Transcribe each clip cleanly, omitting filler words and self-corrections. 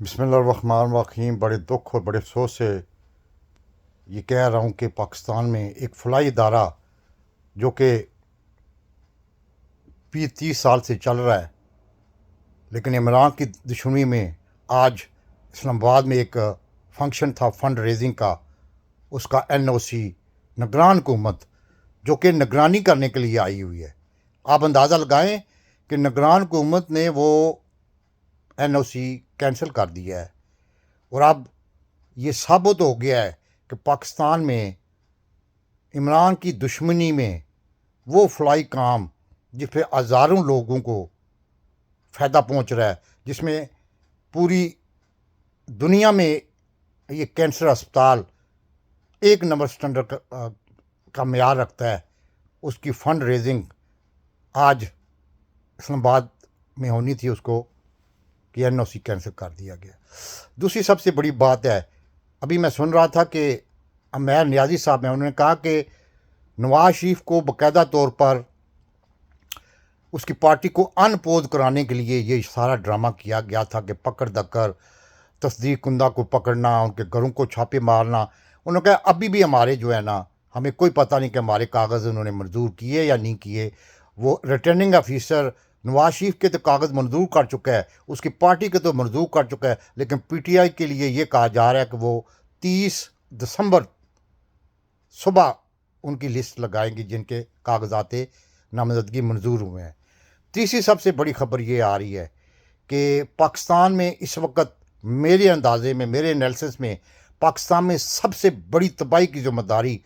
بسم اللہ الرحمن الرحیم۔ بڑے دکھ اور بڑے افسوس سے یہ کہہ رہا ہوں کہ پاکستان میں ایک فلاحی ادارہ جو کہ 20-30 سال سے چل رہا ہے، لیکن عمران کی دشمنی میں آج اسلام آباد میں ایک فنکشن تھا فنڈ ریزنگ کا، اس کا NOC نگران حکومت جو کہ نگرانی کرنے کے لیے آئی ہوئی ہے۔ آپ اندازہ لگائیں کہ نگران حکومت نے وہ NOC کینسل کر دیا ہے، اور اب یہ ثابت ہو گیا ہے کہ پاکستان میں عمران کی دشمنی میں وہ فلاحی کام جس پہ ہزاروں لوگوں کو فائدہ پہنچ رہا ہے، جس میں پوری دنیا میں یہ کینسر اسپتال ایک نمبر سٹینڈرڈ کا معیار رکھتا ہے، اس کی فنڈ ریزنگ آج اسلام آباد میں ہونی تھی، اس کو کہ NOC کینسل کر دیا گیا۔ دوسری سب سے بڑی بات ہے، ابھی میں سن رہا تھا کہ امیر نیازی صاحب انہوں نے کہا کہ نواز شریف کو باقاعدہ طور پر اس کی پارٹی کو انپوز کرانے کے لیے یہ سارا ڈرامہ کیا گیا تھا کہ پکڑ دکڑ، تصدیق کنندہ کو پکڑنا، ان کے گھروں کو چھاپے مارنا۔ انہوں نے کہا ابھی بھی ہمارے جو ہے نا، ہمیں کوئی پتہ نہیں کہ ہمارے کاغذ انہوں نے منظور کیے یا نہیں کیے۔ وہ ریٹرننگ آفیسر نواز شریف کے تو کاغذ منظور کر چکا ہے، اس کی پارٹی کے تو منظور کر چکا ہے، لیکن PTI کے لیے یہ کہا جا رہا ہے کہ وہ 30 دسمبر صبح ان کی لسٹ لگائیں گی جن کے کاغذات نامزدگی منظور ہوئے ہیں۔ تیسری سب سے بڑی خبر یہ آ رہی ہے کہ پاکستان میں اس وقت میرے اندازے میں، میرے انالیسس میں، پاکستان میں سب سے بڑی تباہی کی ذمہ داری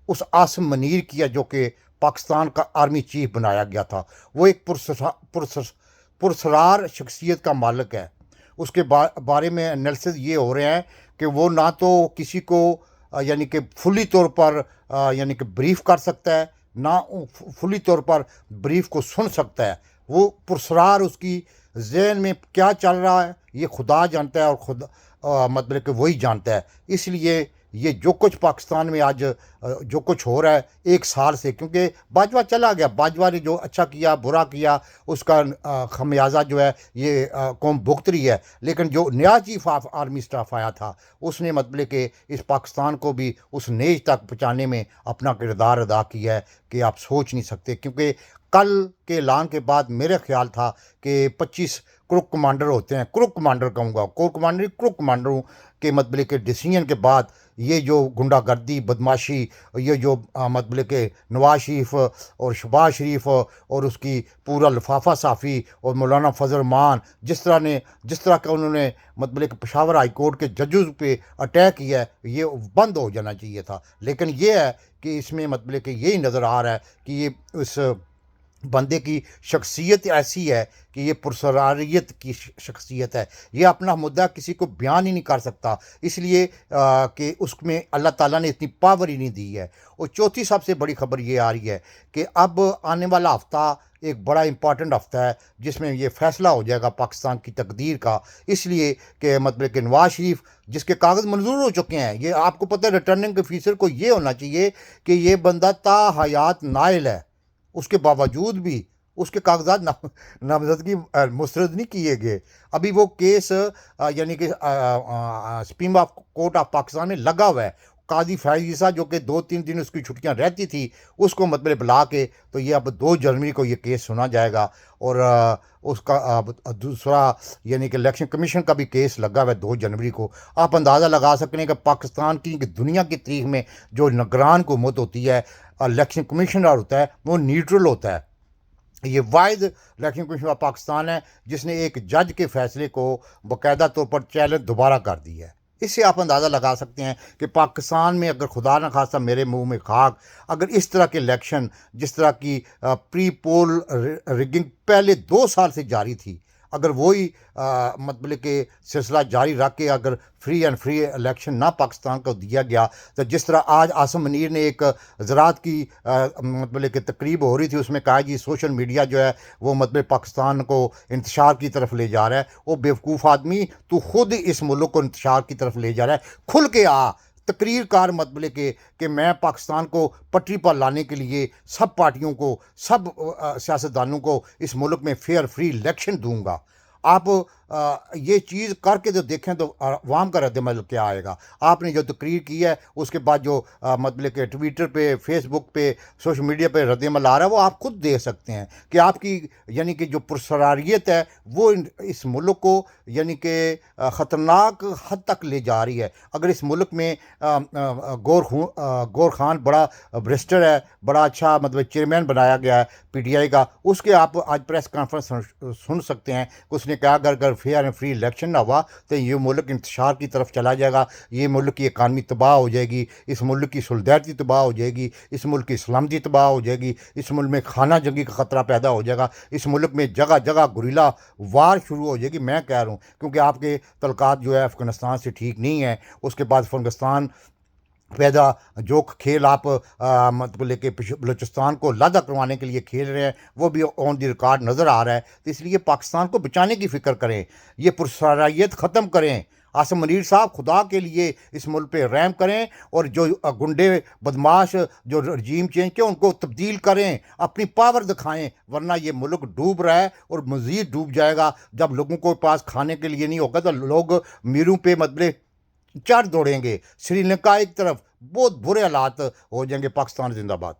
اس عاصم منیر کی ہے جو کہ پاکستان کا آرمی چیف بنایا گیا تھا۔ وہ ایک پرسرار شخصیت کا مالک ہے۔ اس کے بارے میں انالیسس یہ ہو رہے ہیں کہ وہ نہ تو کسی کو یعنی کہ فلی طور پر یعنی کہ بریف کر سکتا ہے، نہ فلی طور پر بریف کو سن سکتا ہے۔ وہ پرسرار، اس کی ذہن میں کیا چل رہا ہے یہ خدا جانتا ہے، اور خدا مطلب کہ وہی جانتا ہے۔ اس لیے یہ جو کچھ پاکستان میں آج جو کچھ ہو رہا ہے ایک سال سے، کیونکہ باجوہ چلا گیا، باجوہ نے جو اچھا کیا برا کیا اس کا خمیازہ جو ہے یہ قوم بھگت رہی ہے، لیکن جو نیا چیف آف آرمی اسٹاف آیا تھا اس نے مطلب کہ اس پاکستان کو بھی اس نیج تک پہنچانے میں اپنا کردار ادا کیا ہے کہ آپ سوچ نہیں سکتے۔ کیونکہ کل کے اعلان کے بعد میرا خیال تھا کہ 25 کرک کمانڈر ہوتے ہیں، کرک کمانڈر کہوں گا، کور کمانڈر کرک کمانڈروں کے مطلب کہ ڈیسیژن کے بعد یہ جو غنڈہ گردی، بدماشی، یہ جو مطلب کہ نواز شریف اور شہباز شریف اور اس کی پورا لفافہ صافی اور مولانا فضل الرحمان جس طرح کا انہوں نے مطلب کہ پشاور ہائی کورٹ کے ججز پہ اٹیک کیا ہے، یہ بند ہو جانا چاہیے تھا۔ لیکن یہ ہے کہ اس میں مطلب کہ یہی نظر آ رہا ہے کہ یہ اس بندے کی شخصیت ایسی ہے کہ یہ پرسراریت کی شخصیت ہے، یہ اپنا مدعا کسی کو بیان ہی نہیں کر سکتا، اس لیے کہ اس میں اللہ تعالیٰ نے اتنی پاور ہی نہیں دی ہے۔ اور چوتھی سب سے بڑی خبر یہ آ رہی ہے کہ اب آنے والا ہفتہ ایک بڑا امپارٹنٹ ہفتہ ہے جس میں یہ فیصلہ ہو جائے گا پاکستان کی تقدیر کا، اس لیے کہ مطلب کہ نواز شریف جس کے کاغذ منظور ہو چکے ہیں، یہ آپ کو پتہ ہے ریٹرننگ آفیسر کو یہ ہونا چاہیے کہ یہ بندہ تا حیات نائل ہے، اس کے باوجود بھی اس کے کاغذات نامزدگی مسترد نہیں کیے گئے۔ ابھی وہ کیس یعنی کہ سپریم کورٹ آف پاکستان میں لگا ہوا ہے۔ قاضی فیض عیسیٰ جو کہ 2-3 دن اس کی چھٹیاں رہتی تھی، اس کو مطلب بلا کے تو یہ اب 2 جنوری کو یہ کیس سنا جائے گا، اور اس کا دوسرا یعنی کہ الیکشن کمیشن کا بھی کیس لگا ہوا ہے 2 جنوری کو۔ آپ اندازہ لگا سکتے ہیں کہ پاکستان کی دنیا کی تاریخ میں جو نگران حکومت ہوتی ہے، الیکشن کمیشنر ہوتا ہے، وہ نیوٹرل ہوتا ہے۔ یہ واحد الیکشن کمیشن آف پاکستان ہے جس نے ایک جج کے فیصلے کو باقاعدہ طور پر چیلنج دوبارہ کر دیا ہے۔ اس سے آپ اندازہ لگا سکتے ہیں کہ پاکستان میں اگر خدا نہ خواستہ میرے منہ میں خاک، اگر اس طرح کے الیکشن، جس طرح کی پری پول ریگنگ پہلے 2 سال سے جاری تھی، اگر وہی مطلب کہ سلسلہ جاری رکھ کے اگر فری اینڈ فری الیکشن نہ پاکستان کو دیا گیا، تو جس طرح آج عاصم منیر نے ایک زراعت کی مطلب کہ تقریب ہو رہی تھی، اس میں کہا جی سوشل میڈیا جو ہے وہ مطلب پاکستان کو انتشار کی طرف لے جا رہا ہے۔ وہ بیوقوف آدمی، تو خود اس ملک کو انتشار کی طرف لے جا رہا ہے، کھل کے آ تقریر کار مطلب کہ میں پاکستان کو پٹری پر لانے کے لیے سب پارٹیوں کو، سب سیاستدانوں کو اس ملک میں فیئر فری الیکشن دوں گا۔ آپ یہ چیز کر کے جو دیکھیں تو عوام کا رد عمل کیا آئے گا. آپ نے جو تقریر کی ہے اس کے بعد جو مطلب کہ ٹویٹر پہ، فیس بک پہ، سوشل میڈیا پہ رد عمل آ رہا ہے، وہ آپ خود دیکھ سکتے ہیں کہ آپ کی یعنی کہ جو پرسراریت ہے وہ اس ملک کو یعنی کہ خطرناک حد تک لے جا رہی ہے. اگر اس ملک میں گور خان بڑا برسٹر ہے، بڑا اچھا مطلب چیئرمین بنایا گیا ہے پی ٹی آئی کا، اس کے آپ آج پریس کانفرنس سن سکتے ہیں کہ اس نے کہا اگر فیئر اینڈ فری الیکشن نہ ہوا تو یہ ملک انتشار کی طرف چلا جائے گا، یہ ملک کی اکانومی تباہ ہو جائے گی، اس ملک کی سولیڈارٹی تباہ ہو جائے گی، اس ملک کی سلامتی تباہ ہو جائے گی، اس ملک میں خانہ جنگی کا خطرہ پیدا ہو جائے گا، اس ملک میں جگہ جگہ گوریلا وار شروع ہو جائے گی. میں کہہ رہا ہوں کیونکہ آپ کے تعلقات جو ہے افغانستان سے ٹھیک نہیں ہیں. اس کے بعد افغانستان پیدا جو کھیل آپ مطلب لے کے بلوچستان کو لادہ کروانے کے لیے کھیل رہے ہیں وہ بھی آن دی ریکارڈ نظر آ رہا ہے. تو اس لیے پاکستان کو بچانے کی فکر کریں، یہ پرسرائیت ختم کریں. عاصم منیر صاحب خدا کے لیے اس ملک پہ رحم کریں، اور جو گنڈے بدماش جو رجیم چینج کے ان کو تبدیل کریں، اپنی پاور دکھائیں، ورنہ یہ ملک ڈوب رہا ہے اور مزید ڈوب جائے گا. جب لوگوں کو پاس کھانے کے لیے نہیں ہوگا تو لوگ میروں پہ مطلب چڑھ دوڑیں گے. سری لنکا ایک طرف، بہت برے حالات ہو جائیں گے. پاکستان زندہ باد.